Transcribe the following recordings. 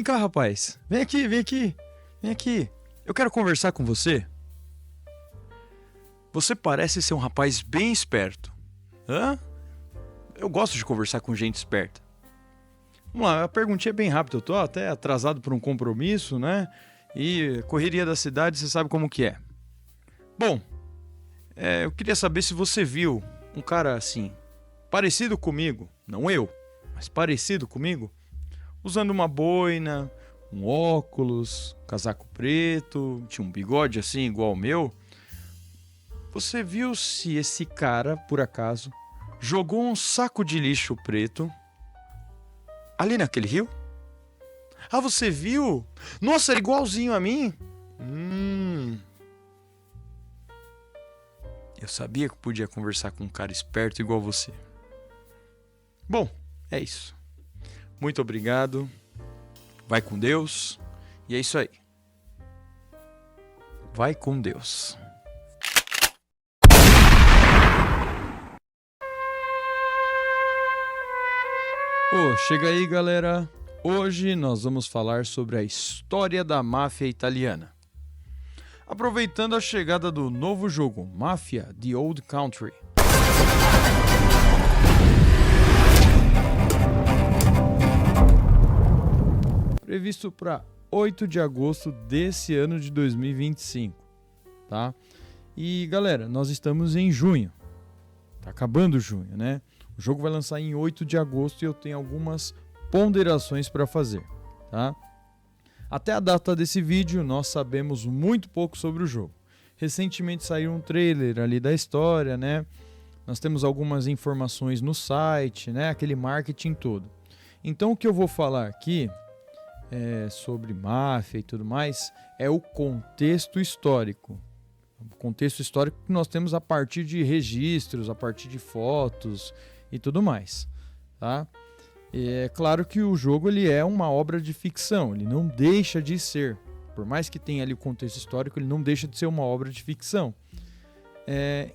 Vem cá, rapaz. Vem aqui, vem aqui. Vem aqui. Eu quero conversar com você. Você parece ser um rapaz bem esperto. Hã? Eu gosto de conversar com gente esperta. Vamos lá, a perguntinha é bem rápida. Eu tô até atrasado por um compromisso, né? E correria da cidade, você sabe como que é. Bom, eu queria saber se você viu um cara assim, parecido comigo, não eu, mas parecido comigo, usando uma boina, um óculos, casaco preto, tinha um bigode assim igual ao meu. Você viu se esse cara, por acaso, jogou um saco de lixo preto ali naquele rio? Ah, você viu? Nossa, era igualzinho a mim? Eu sabia que podia conversar com um cara esperto igual você. Bom, é isso. Muito obrigado. Vai com Deus. E é isso aí. Vai com Deus. Chega aí, galera. Hoje nós vamos falar sobre a história da máfia italiana. Aproveitando a chegada do novo jogo Mafia: The Old Country. Previsto para 8 de agosto desse ano de 2025, tá? E galera, nós estamos em junho. Tá acabando junho, né? O jogo vai lançar em 8 de agosto e eu tenho algumas ponderações para fazer, tá? Até a data desse vídeo, nós sabemos muito pouco sobre o jogo. Recentemente saiu um trailer ali da história, né? Nós temos algumas informações no site, né? Aquele marketing todo. Então o que eu vou falar aqui sobre máfia e tudo mais é o contexto histórico. O contexto histórico que nós temos a partir de registros, a partir de fotos e tudo mais, tá? E é claro que o jogo ele é uma obra de ficção, ele não deixa de ser. Por mais que tenha ali o contexto histórico, ele não deixa de ser uma obra de ficção.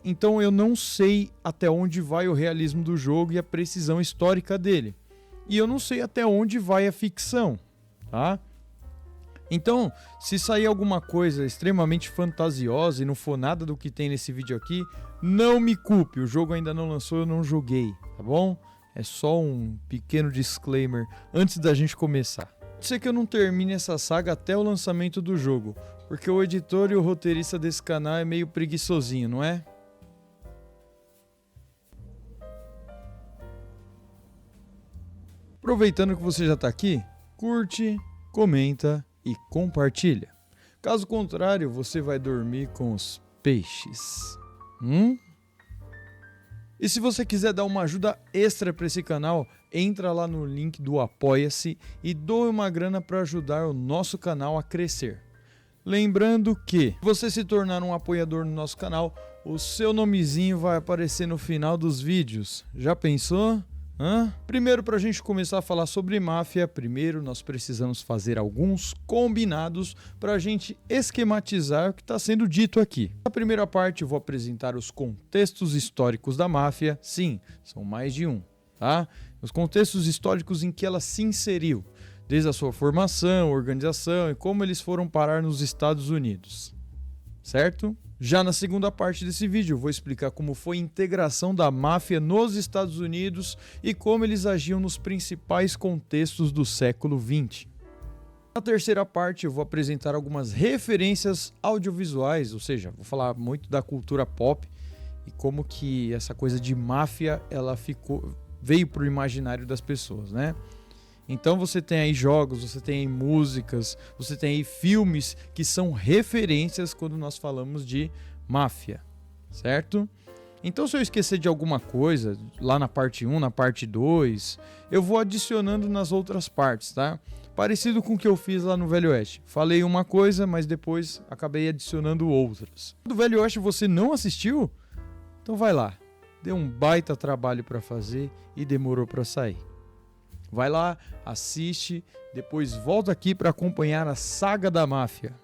Então eu não sei até onde vai o realismo do jogo e a precisão histórica dele. E eu não sei até onde vai a ficção, tá? Então, se sair alguma coisa extremamente fantasiosa e não for nada do que tem nesse vídeo aqui, não me culpe, o jogo ainda não lançou, eu não joguei, tá bom? É só um pequeno disclaimer antes da gente começar. Pode ser que eu não termine essa saga até o lançamento do jogo, porque o editor e o roteirista desse canal é meio preguiçosinho, não é? Aproveitando que você já está aqui, curte, comenta e compartilha. Caso contrário, você vai dormir com os peixes. E se você quiser dar uma ajuda extra para esse canal, entra lá no link do Apoia-se e doe uma grana para ajudar o nosso canal a crescer. Lembrando que, se você se tornar um apoiador no nosso canal, o seu nomezinho vai aparecer no final dos vídeos. Já pensou? Primeiro, para a gente começar a falar sobre máfia, primeiro nós precisamos fazer alguns combinados para a gente esquematizar o que está sendo dito aqui. Na primeira parte eu vou apresentar os contextos históricos da máfia, sim, são mais de um, tá? Os contextos históricos em que ela se inseriu, desde a sua formação, organização e como eles foram parar nos Estados Unidos, certo? Já na segunda parte desse vídeo eu vou explicar como foi a integração da máfia nos Estados Unidos e como eles agiam nos principais contextos do século XX. Na terceira parte eu vou apresentar algumas referências audiovisuais, ou seja, vou falar muito da cultura pop e como que essa coisa de máfia ela veio para o imaginário das pessoas, né? Então você tem aí jogos, você tem aí músicas, você tem aí filmes que são referências quando nós falamos de máfia, certo? Então se eu esquecer de alguma coisa, lá na parte 1, na parte 2, eu vou adicionando nas outras partes, tá? Parecido com o que eu fiz lá no Velho Oeste. Falei uma coisa, mas depois acabei adicionando outras. Do Velho Oeste você não assistiu? Então vai lá. Deu um baita trabalho para fazer e demorou para sair. Vai lá, assiste, depois volta aqui para acompanhar a saga da máfia.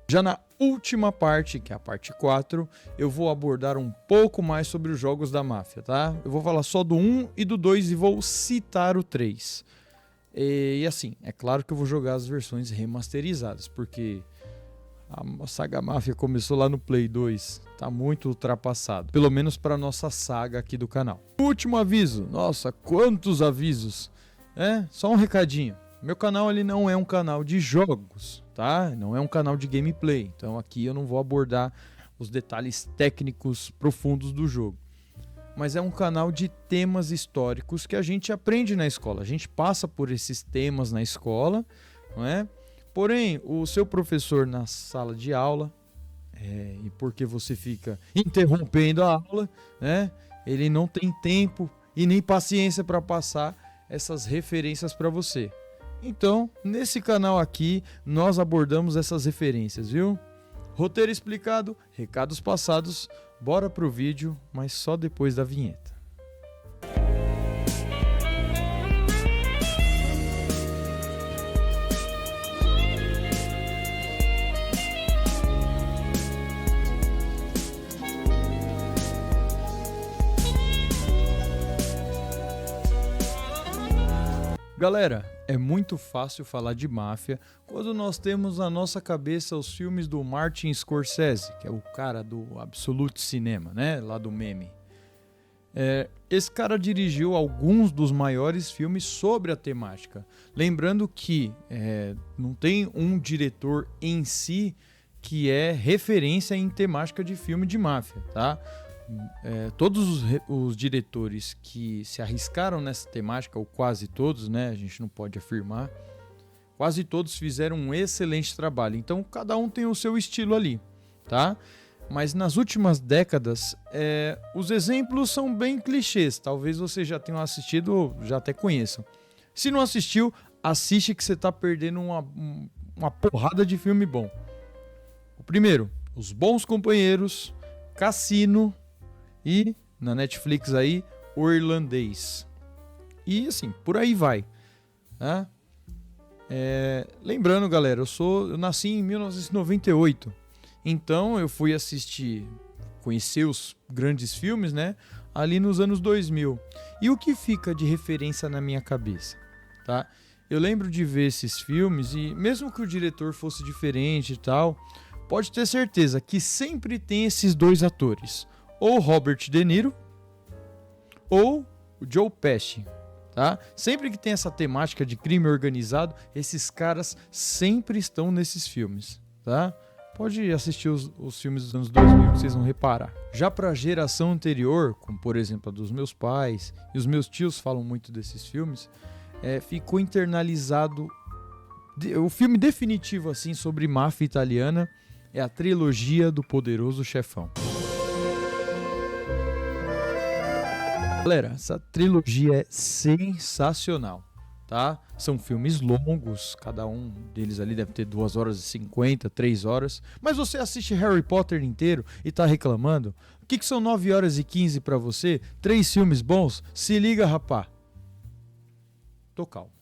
Já na última parte, que é a parte 4, eu vou abordar um pouco mais sobre os jogos da máfia, tá? Eu vou falar só do 1 e do 2 e vou citar o 3. E assim, é claro que eu vou jogar as versões remasterizadas, porque a saga Máfia começou lá no Play 2, tá muito ultrapassado, pelo menos para nossa saga aqui do canal. Último aviso, nossa, quantos avisos! Só um recadinho. Meu canal ele não é um canal de jogos, tá? Não é um canal de gameplay, então aqui eu não vou abordar os detalhes técnicos profundos do jogo. Mas é um canal de temas históricos que a gente aprende na escola. A gente passa por esses temas na escola, não é? Porém, o seu professor na sala de aula, e porque você fica interrompendo a aula, né? Ele não tem tempo e nem paciência para passar essas referências para você. Então, nesse canal aqui, nós abordamos essas referências, viu? Roteiro explicado, recados passados, bora pro vídeo, mas só depois da vinheta. Galera, é muito fácil falar de máfia quando nós temos na nossa cabeça os filmes do Martin Scorsese, que é o cara do Absolute Cinema, né? Lá do meme. Esse cara dirigiu alguns dos maiores filmes sobre a temática. Lembrando que não tem um diretor em si que é referência em temática de filme de máfia, tá? Todos os diretores que se arriscaram nessa temática, ou quase todos, né? A gente não pode afirmar. Quase todos fizeram um excelente trabalho. Então, cada um tem o seu estilo ali, tá? Mas nas últimas décadas, os exemplos são bem clichês. Talvez você já tenha assistido ou já até conheçam. Se não assistiu, assiste que você está perdendo uma porrada de filme bom. O primeiro, Os Bons Companheiros, Cassino e, na Netflix aí, O Irlandês. E assim, por aí vai. Né? Lembrando, galera, eu nasci em 1998. Então eu fui conhecer os grandes filmes, né? Ali nos anos 2000. E o que fica de referência na minha cabeça? Tá? Eu lembro de ver esses filmes e mesmo que o diretor fosse diferente e tal, pode ter certeza que sempre tem esses dois atores. Ou Robert De Niro ou o Joe Pesci, tá? Sempre que tem essa temática de crime organizado, esses caras sempre estão nesses filmes, tá? Pode assistir os filmes dos anos 2000 que vocês vão reparar. Já para a geração anterior, como por exemplo a dos meus pais, e os meus tios falam muito desses filmes, ficou internalizado. O filme definitivo assim sobre máfia italiana é a trilogia do Poderoso Chefão. Galera, essa trilogia é sensacional, tá? São filmes longos, cada um deles ali deve ter 2 horas e 50, 3 horas. Mas você assiste Harry Potter inteiro e tá reclamando? O que são 9 horas e 15 pra você? 3 filmes bons? Se liga, rapá. Tô calmo.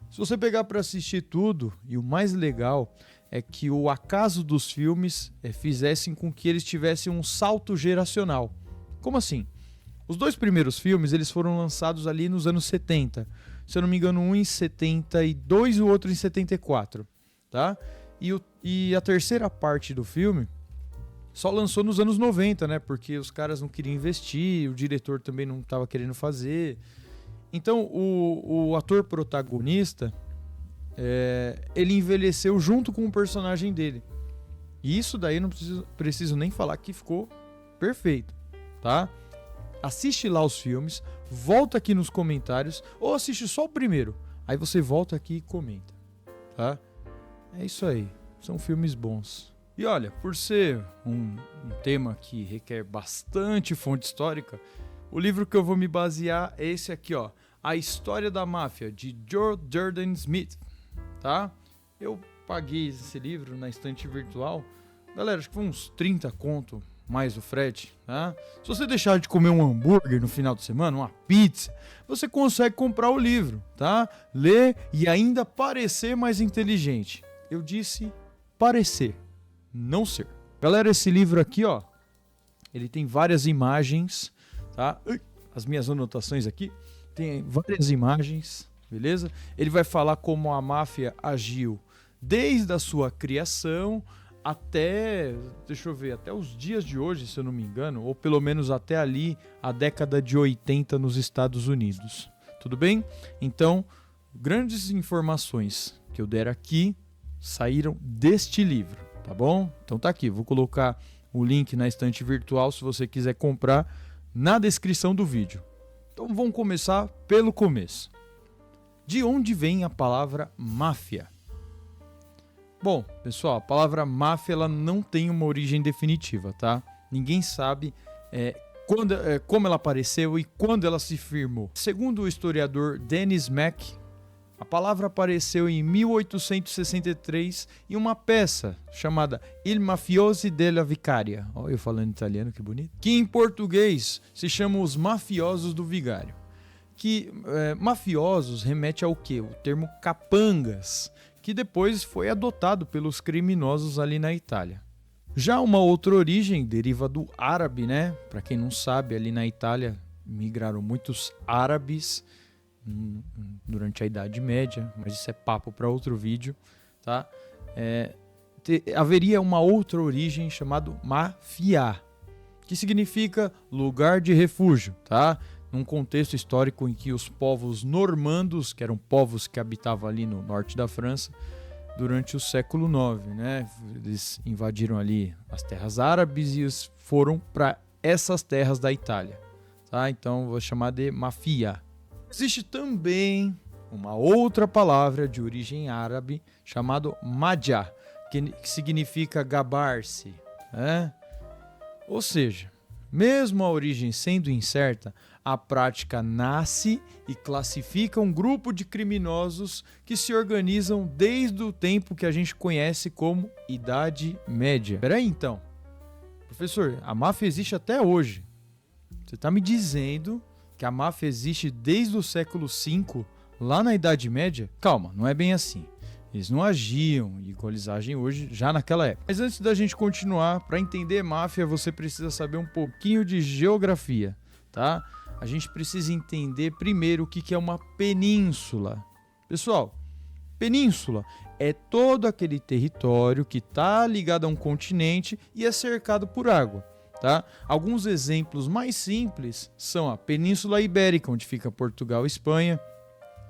Se você pegar pra assistir tudo, e o mais legal é que o acaso dos filmes fizessem com que eles tivessem um salto geracional. Como assim? Os 2 primeiros filmes eles foram lançados ali nos anos 70. Se eu não me engano, um em 72 e o outro em 74. Tá? E a terceira parte do filme só lançou nos anos 90, né? Porque os caras não queriam investir, o diretor também não estava querendo fazer. Então, o ator protagonista, ele envelheceu junto com o personagem dele. E isso daí não preciso nem falar que ficou perfeito, tá? Assiste lá os filmes, volta aqui nos comentários, ou assiste só o primeiro. Aí você volta aqui e comenta, tá? É isso aí, são filmes bons. E olha, por ser um tema que requer bastante fonte histórica, o livro que eu vou me basear é esse aqui, ó, A História da Máfia, de George Jordan Smith, tá? Eu paguei esse livro na estante virtual, galera, acho que foi uns 30 conto, mais o frete, tá? Se você deixar de comer um hambúrguer no final de semana, uma pizza, você consegue comprar o livro, tá? Ler e ainda parecer mais inteligente. Eu disse parecer, não ser. Galera, esse livro aqui, ó, ele tem várias imagens, tá? As minhas anotações aqui tem várias imagens, beleza? Ele vai falar como a máfia agiu desde a sua criação até, deixa eu ver, até os dias de hoje, se eu não me engano, ou pelo menos até ali, a década de 80 nos Estados Unidos. Tudo bem? Então, grandes informações que eu der aqui saíram deste livro, tá bom? Então tá aqui, vou colocar o link na estante virtual se você quiser comprar na descrição do vídeo. Então vamos começar pelo começo. De onde vem a palavra máfia? Bom, pessoal, a palavra máfia ela não tem uma origem definitiva, tá? Ninguém sabe como ela apareceu e quando ela se firmou. Segundo o historiador Dennis Mack, a palavra apareceu em 1863 em uma peça chamada Il Mafiosi della Vicaria. Olha eu falando italiano, que bonito. Que em português se chama Os Mafiosos do Vigário. Que mafiosos remete ao quê? O termo capangas, que depois foi adotado pelos criminosos ali na Itália. Já uma outra origem deriva do árabe, né? Para quem não sabe, ali na Itália migraram muitos árabes durante a Idade Média, mas isso é papo para outro vídeo, tá? Haveria uma outra origem chamada mafia, que significa lugar de refúgio, tá? Num contexto histórico em que os povos normandos, que eram povos que habitavam ali no norte da França, durante o século IX, né? Eles invadiram ali as terras árabes e foram para essas terras da Itália, tá? Então vou chamar de mafia. Existe também uma outra palavra de origem árabe chamada madja, que significa gabar-se, né? Ou seja, mesmo a origem sendo incerta, a prática nasce e classifica um grupo de criminosos que se organizam desde o tempo que a gente conhece como Idade Média. Peraí então, professor, a máfia existe até hoje. Você está me dizendo que a máfia existe desde o século V, lá na Idade Média? Calma, não é bem assim. Eles não agiam igual eles agem hoje, já naquela época. Mas antes da gente continuar, para entender máfia, você precisa saber um pouquinho de geografia, tá? A gente precisa entender primeiro o que é uma península. Pessoal, península é todo aquele território que está ligado a um continente e é cercado por água, tá? Alguns exemplos mais simples são a Península Ibérica, onde fica Portugal e Espanha.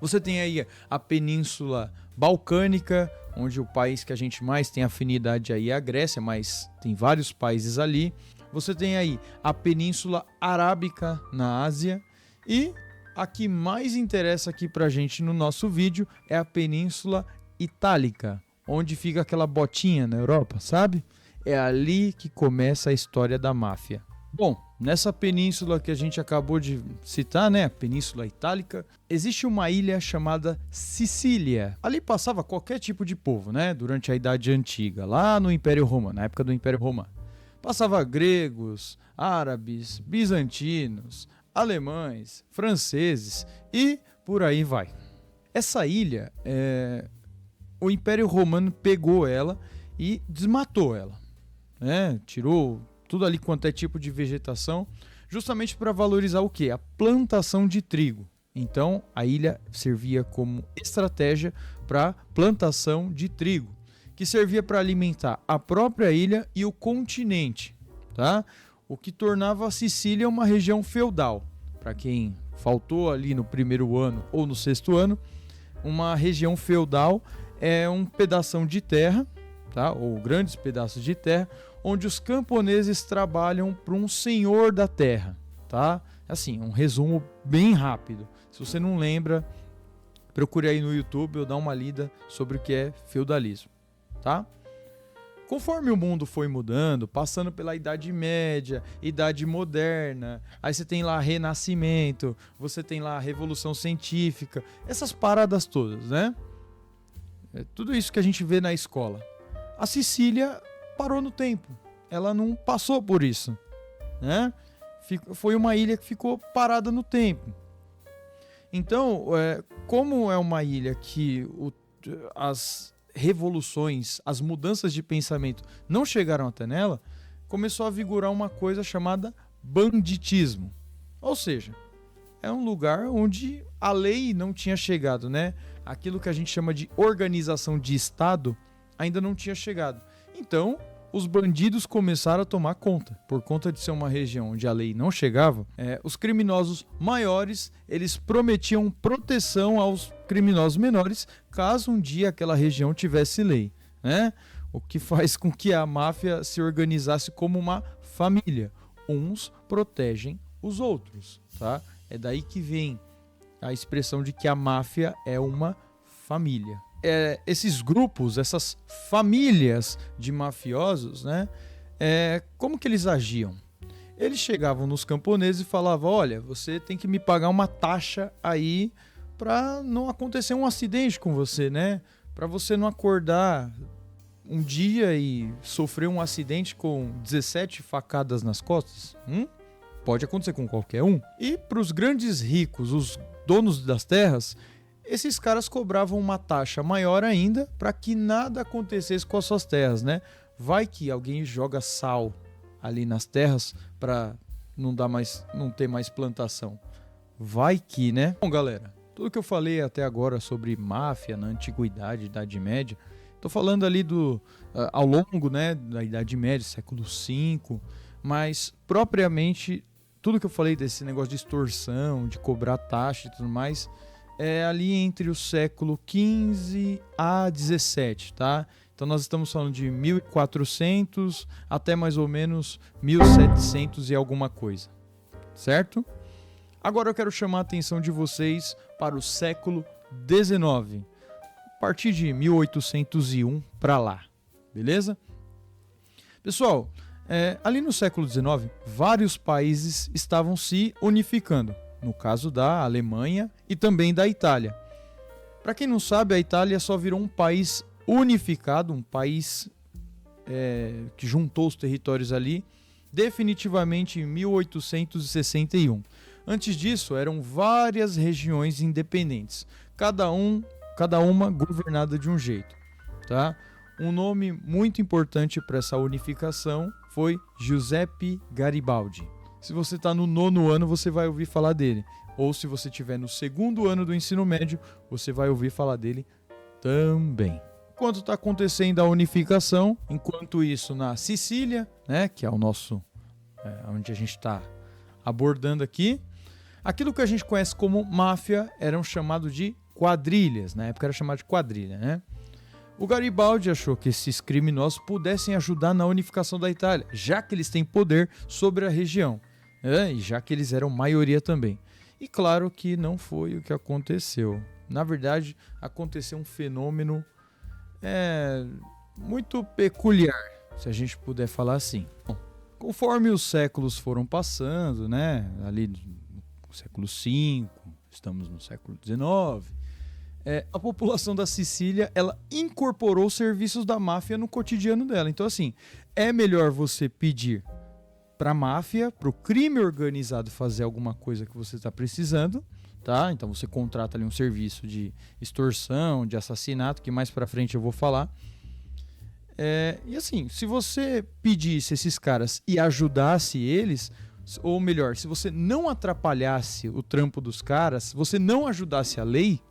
Você tem aí a Península Balcânica, onde o país que a gente mais tem afinidade aí é a Grécia, mas tem vários países ali. Você tem aí a Península Arábica na Ásia e a que mais interessa aqui pra gente no nosso vídeo é a Península Itálica, onde fica aquela botinha na Europa, sabe? É ali que começa a história da máfia. Bom, nessa península que a gente acabou de citar, né, a Península Itálica, existe uma ilha chamada Sicília. Ali passava qualquer tipo de povo, né, durante a Idade Antiga, lá no Império Romano, na época do Império Romano. Passava gregos, árabes, bizantinos, alemães, franceses e por aí vai. Essa ilha, o Império Romano pegou ela e desmatou ela, né? Tirou tudo ali quanto é tipo de vegetação, justamente para valorizar o quê? A plantação de trigo. Então a ilha servia como estratégia para plantação de trigo, que servia para alimentar a própria ilha e o continente, tá? O que tornava a Sicília uma região feudal. Para quem faltou ali no primeiro ano ou no sexto ano, uma região feudal é um pedação de terra, tá? Ou grandes pedaços de terra, onde os camponeses trabalham para um senhor da terra, tá? Assim, um resumo bem rápido. Se você não lembra, procure aí no YouTube ou dá uma lida sobre o que é feudalismo, tá? Conforme o mundo foi mudando, passando pela Idade Média, Idade Moderna, aí você tem lá Renascimento, você tem lá a Revolução Científica, essas paradas todas, né? É tudo isso que a gente vê na escola. A Sicília parou no tempo, ela não passou por isso, né? Foi uma ilha que ficou parada no tempo. Então, como é uma ilha que as revoluções, as mudanças de pensamento não chegaram até nela, começou a vigorar uma coisa chamada banditismo. Ou seja, é um lugar onde a lei não tinha chegado, né? Aquilo que a gente chama de organização de Estado ainda não tinha chegado. Então, os bandidos começaram a tomar conta. Por conta de ser uma região onde a lei não chegava, os criminosos maiores, eles prometiam proteção aos criminosos menores caso um dia aquela região tivesse lei, né? O que faz com que a máfia se organizasse como uma família. Uns protegem os outros, tá? É daí que vem a expressão de que a máfia é uma família. Esses grupos, essas famílias de mafiosos, né? Como que eles agiam? Eles chegavam nos camponeses e falavam: olha, você tem que me pagar uma taxa aí para não acontecer um acidente com você, né? Para você não acordar um dia e sofrer um acidente com 17 facadas nas costas. Pode acontecer com qualquer um. E para os grandes ricos, os donos das terras, esses caras cobravam uma taxa maior ainda para que nada acontecesse com as suas terras, né? Vai que alguém joga sal ali nas terras para não ter mais plantação. Vai que, né? Bom, galera, tudo que eu falei até agora sobre máfia na antiguidade, Idade Média, tô falando ali ao longo, né, da Idade Média, século V, mas propriamente tudo que eu falei desse negócio de extorsão, de cobrar taxa e tudo mais, é ali entre o século XV a XVII, tá? Então nós estamos falando de 1400 até mais ou menos 1700 e alguma coisa, certo? Agora eu quero chamar a atenção de vocês para o século XIX, a partir de 1801 para lá, beleza? Pessoal, ali no século XIX, vários países estavam se unificando. No caso da Alemanha e também da Itália. Para quem não sabe, a Itália só virou um país unificado, um país que juntou os territórios ali, definitivamente em 1861. Antes disso, eram várias regiões independentes, cada uma governada de um jeito, tá? Um nome muito importante para essa unificação foi Giuseppe Garibaldi. Se você está no 9º ano, você vai ouvir falar dele. Ou se você estiver no 2º ano do ensino médio, você vai ouvir falar dele também. Enquanto está acontecendo a unificação, enquanto isso na Sicília, né, que é o nosso, onde a gente está abordando aqui, aquilo que a gente conhece como máfia eram chamados de quadrilhas. Na época era chamado de quadrilha, né? O Garibaldi achou que esses criminosos pudessem ajudar na unificação da Itália, já que eles têm poder sobre a região, e já que eles eram maioria também. E claro que não foi o que aconteceu. Na verdade, aconteceu um fenômeno muito peculiar, se a gente puder falar assim. Bom, conforme os séculos foram passando, né, ali no século V, estamos no século XIX, a população da Sicília, ela incorporou os serviços da máfia no cotidiano dela. Então, assim, é melhor você pedir para a máfia, para o crime organizado fazer alguma coisa que você está precisando, tá? Então, você contrata ali um serviço de extorsão, de assassinato, que mais para frente eu vou falar. E assim, se você pedisse esses caras e ajudasse eles, ou melhor, se você não atrapalhasse o trampo dos caras, você não ajudasse a lei,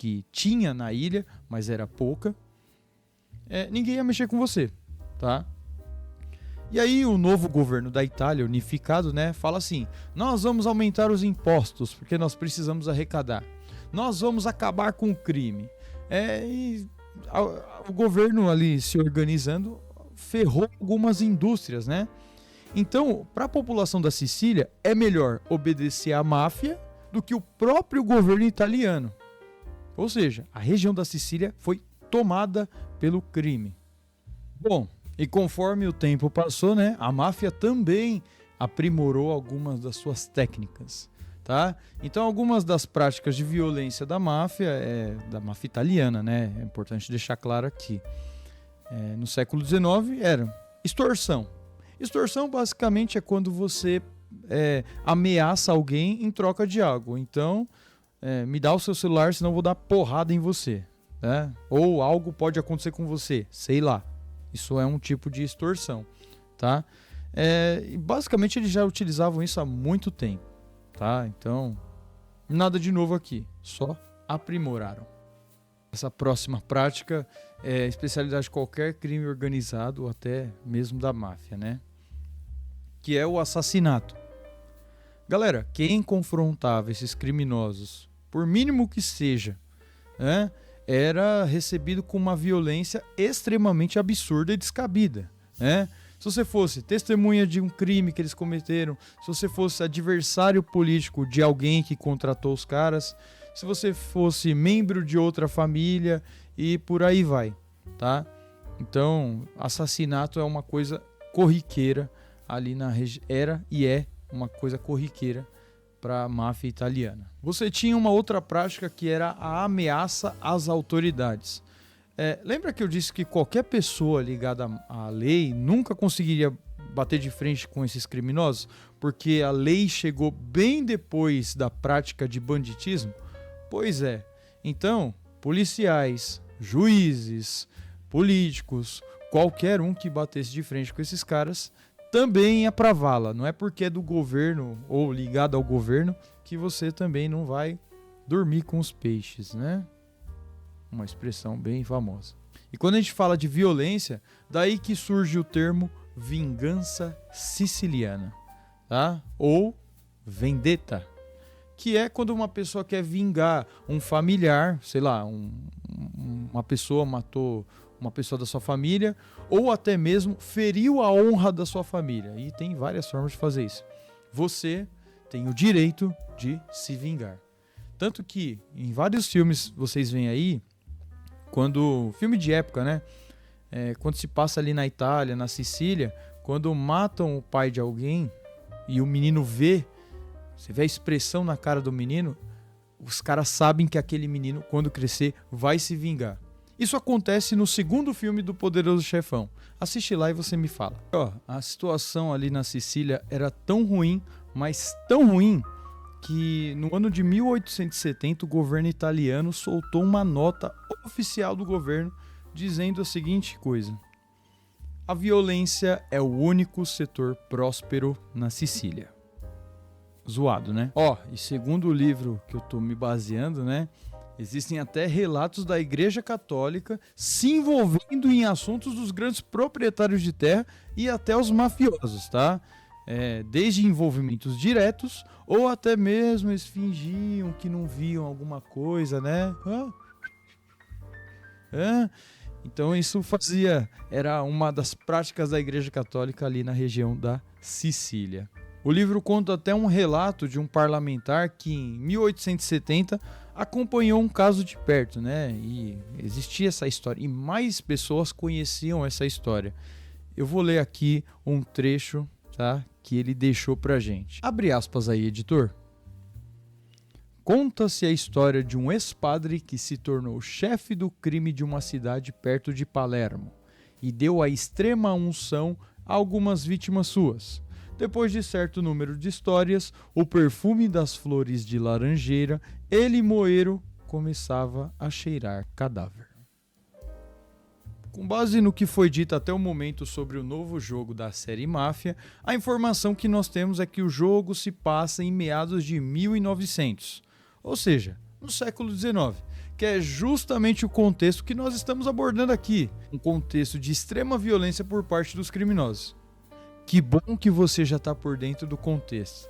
que tinha na ilha, mas era pouca, ninguém ia mexer com você, tá? E aí o novo governo da Itália, unificado, né, fala assim: nós vamos aumentar os impostos, porque nós precisamos arrecadar. Nós vamos acabar com o crime. O governo ali se organizando ferrou algumas indústrias, né? Então, para a população da Sicília, é melhor obedecer à máfia do que o próprio governo italiano. Ou seja, a região da Sicília foi tomada pelo crime. Bom, e conforme o tempo passou, né, a máfia também aprimorou algumas das suas técnicas, tá? Então, algumas das práticas de violência da máfia italiana, né? É importante deixar claro aqui. No século XIX era extorsão. Extorsão basicamente é quando você ameaça alguém em troca de algo. Então, me dá o seu celular, senão eu vou dar porrada em você, né? Ou algo pode acontecer com você, sei lá. Isso é um tipo de extorsão, tá? Basicamente eles já utilizavam isso há muito tempo, tá? Então, Nada de novo aqui, só aprimoraram. Essa próxima prática é especialidade de qualquer crime organizado, ou até mesmo da máfia, né? Que é o assassinato. Galera, quem confrontava esses criminosos, por mínimo que seja, né, era recebido com uma violência extremamente absurda e descabida, né? Se você fosse testemunha de um crime que eles cometeram, se você fosse adversário político de alguém que contratou os caras, se você fosse membro de outra família e por aí vai, tá? Então, assassinato é uma coisa corriqueira ali na região, era e é uma coisa corriqueira para a máfia italiana. Você tinha uma outra prática que era a ameaça às autoridades. Lembra que eu disse que qualquer pessoa ligada à lei nunca conseguiria bater de frente com esses criminosos? Porque a lei chegou bem depois da prática de banditismo? Pois é. Então, policiais, juízes, políticos, qualquer um que batesse de frente com esses caras também é pra vala. Não é porque é do governo ou ligado ao governo que você também não vai dormir com os peixes, né? Uma expressão bem famosa. E quando a gente fala de violência, daí que surge o termo vingança siciliana, tá? Ou vendetta, que é quando uma pessoa quer vingar um familiar, sei lá, uma pessoa matou uma pessoa da sua família, ou até mesmo feriu a honra da sua família. E tem várias formas de fazer isso. Você tem o direito de se vingar. Tanto que em vários filmes vocês veem aí, quando filme de época, né? Quando se passa ali na Itália, na Sicília, quando matam o pai de alguém e o menino vê, você vê a expressão na cara do menino, os caras sabem que aquele menino, quando crescer, vai se vingar. Isso acontece no segundo filme do Poderoso Chefão. Assiste lá e você me fala. A situação ali na Sicília era tão ruim, mas tão ruim, que no ano de 1870 o governo italiano soltou uma nota oficial do governo dizendo a seguinte coisa: a violência é o único setor próspero na Sicília. Zoado, né? E segundo o livro que eu tô me baseando, né, existem até relatos da Igreja Católica se envolvendo em assuntos dos grandes proprietários de terra e até os mafiosos, tá? Desde envolvimentos diretos ou até mesmo eles fingiam que não viam alguma coisa, né? Então isso era uma das práticas da Igreja Católica ali na região da Sicília. O livro conta até um relato de um parlamentar que em 1870 acompanhou um caso de perto, né? E existia essa história e mais pessoas conheciam essa história. Eu vou ler aqui um trecho, tá, que ele deixou pra gente. Abre aspas aí, editor. Conta-se a história de um ex-padre que se tornou chefe do crime de uma cidade perto de Palermo e deu a extrema unção a algumas vítimas suas. Depois de certo número de histórias, o perfume das flores de laranjeira e limoeiro começava a cheirar cadáver. Com base no que foi dito até o momento sobre o novo jogo da série Máfia, a informação que nós temos é que o jogo se passa em meados de 1900, ou seja, no século XIX, que é justamente o contexto que nós estamos abordando aqui, um contexto de extrema violência por parte dos criminosos. Que bom que você já está por dentro do contexto.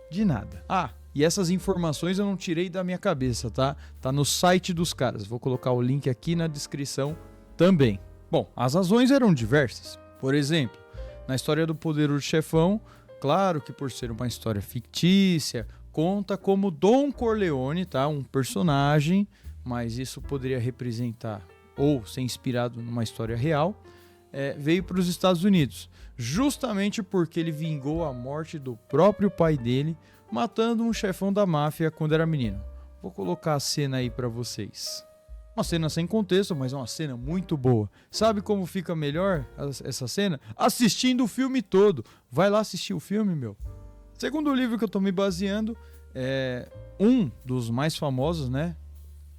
De nada. E essas informações eu não tirei da minha cabeça, tá? Tá no site dos caras. Vou colocar o link aqui na descrição também. Bom, as razões eram diversas. Por exemplo, na história do Poderoso Chefão, claro que por ser uma história fictícia, conta como Don Corleone, tá? Um personagem, mas isso poderia representar ou ser inspirado numa história real, veio para os Estados Unidos, justamente porque ele vingou a morte do próprio pai dele, matando um chefão da máfia quando era menino. Vou colocar a cena aí para vocês. Uma cena sem contexto, mas uma cena muito boa. Sabe como fica melhor essa cena? Assistindo o filme todo. Vai lá assistir o filme, meu. Segundo o livro que eu tô me baseando, um dos mais famosos, né?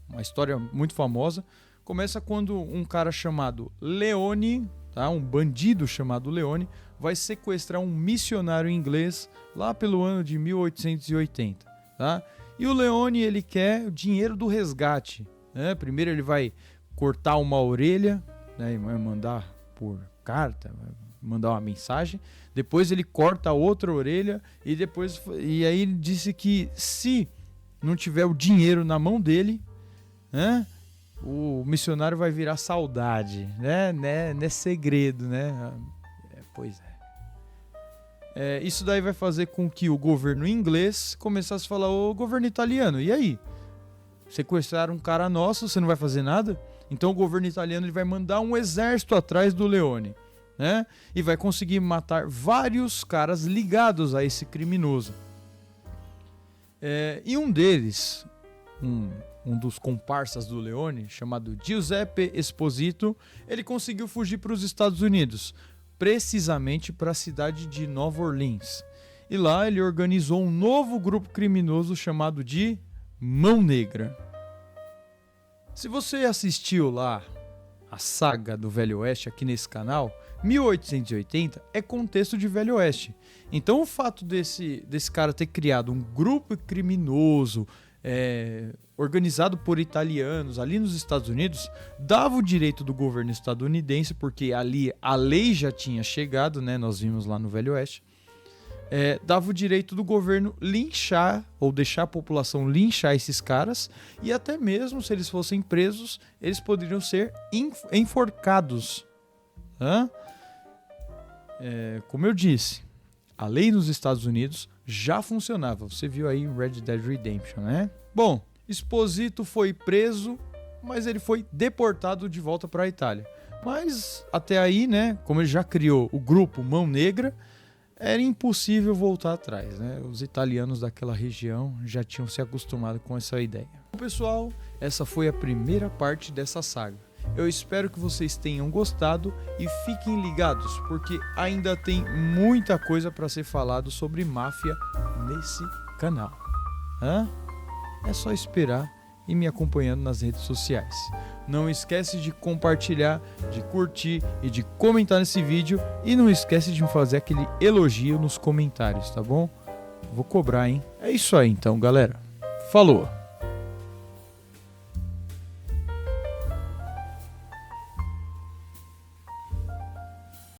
Uma história muito famosa. Começa quando um cara chamado Leone, tá? Um bandido chamado Leone, vai sequestrar um missionário inglês lá pelo ano de 1880, tá? E o Leone, ele quer o dinheiro do resgate, né? Primeiro ele vai cortar uma orelha, né? E vai mandar por carta, vai mandar uma mensagem. Depois ele corta a outra orelha e aí ele disse que se não tiver o dinheiro na mão dele, né? O missionário vai virar saudade, né? Não é segredo, né? Pois é. Isso daí vai fazer com que o governo inglês começasse a falar: ô governo italiano, e aí? Sequestraram um cara nosso, você não vai fazer nada? Então o governo italiano ele vai mandar um exército atrás do Leone, né? E vai conseguir matar vários caras ligados a esse criminoso. E um deles, um dos comparsas do Leone, chamado Giuseppe Esposito, ele conseguiu fugir para os Estados Unidos, precisamente para a cidade de Nova Orleans. E lá ele organizou um novo grupo criminoso chamado de Mão Negra. Se você assistiu lá a saga do Velho Oeste aqui nesse canal, 1880 é contexto de Velho Oeste. Então o fato desse cara ter criado um grupo criminoso organizado por italianos ali nos Estados Unidos, dava o direito do governo estadunidense, porque ali a lei já tinha chegado, né? Nós vimos lá no Velho Oeste, dava o direito do governo linchar ou deixar a população linchar esses caras, e até mesmo se eles fossem presos, eles poderiam ser enforcados. Como eu disse, a lei nos Estados Unidos já funcionava. Você viu aí em Red Dead Redemption, né? Bom, Esposito foi preso, mas ele foi deportado de volta para a Itália. Mas até aí, né, como ele já criou o grupo Mão Negra, era impossível voltar atrás, né? Os italianos daquela região já tinham se acostumado com essa ideia. Bom, pessoal, essa foi a primeira parte dessa saga. Eu espero que vocês tenham gostado e fiquem ligados, porque ainda tem muita coisa para ser falado sobre máfia nesse canal. É só esperar e me acompanhando nas redes sociais. Não esquece de compartilhar, de curtir e de comentar nesse vídeo, e não esquece de me fazer aquele elogio nos comentários, tá bom? Vou cobrar, hein? É isso aí então, galera. Falou!